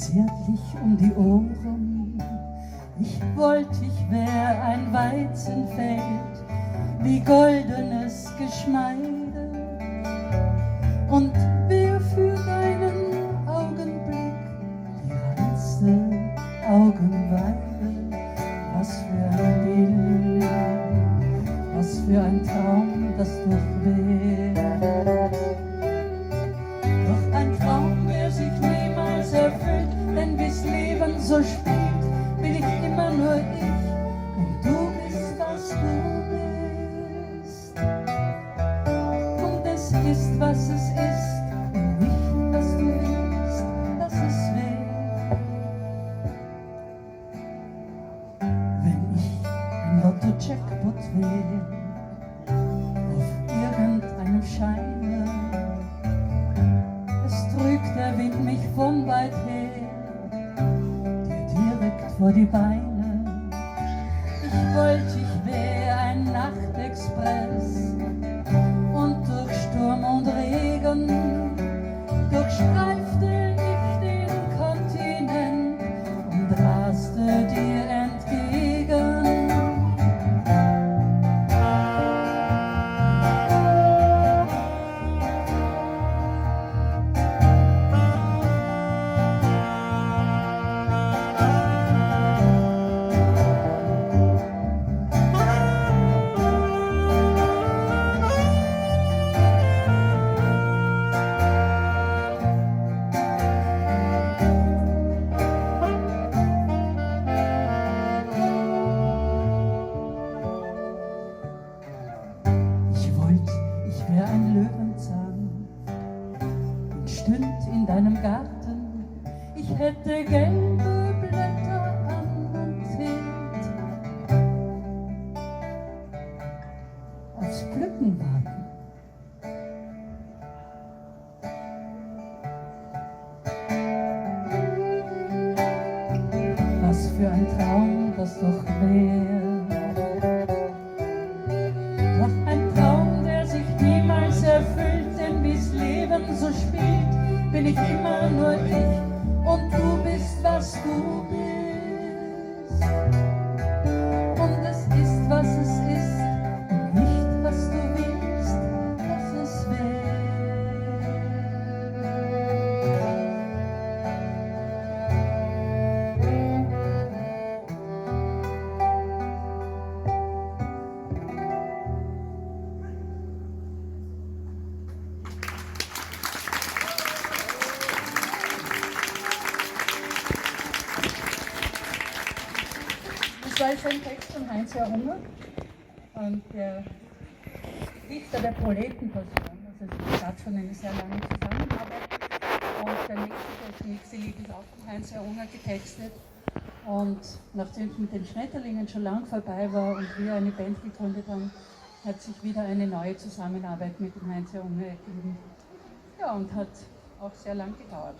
zärtlich um die Ohren. Ich wollt, ich wär ein Weizenfeld, wie goldenes Geschmeide, und wär für deinen Augenblick die reinste Augenweide. Was für ein Bild, was für ein Traum das doch wär. Doch ein Traum, der sich niemals erfüllt, denn wie's Leben so spielt, bin ich immer nur ich und du bist, was du bist. Und es ist, was es ist, und nicht, was du willst, dass es wär. Wenn ich ein Lotto-Jackpot wär, auf irgendeinem Scheine, es trügt der Wind mich von weit her, dir direkt vor die Beine. Ich wollt, ich wär ein Nachtexpress und durch Sturm und Regen durchstreifte ich den Kontinent und raste dir entgegen. Ich wär ein Löwenzahn und stünd in deinem Garten. Ich hätte gelbe Blätter an und tät aufs Pflücken warten. Was für ein Traum das doch wär. Doch ein Traum, der sich niemals erfüllt, denn wie's Leben so spielt, bin ich immer nur ich und du bist, was du bist. Und es ist, was es ist, und nicht, was du willst, dass es wär. Das war jetzt ein Text von Heinz-Jörg Unger, der Dichter der Proletenpassion. Also es gab schon eine sehr lange Zusammenarbeit. Und das nächste Lied ist auch von Heinz-Jörg Unger getextet. Und nachdem es mit den Schmetterlingen schon lang vorbei war und wir eine Band gegründet haben, hat sich wieder eine neue Zusammenarbeit mit dem Heinz-Jörg Unger ergeben. Ja, und hat auch sehr lang gedauert.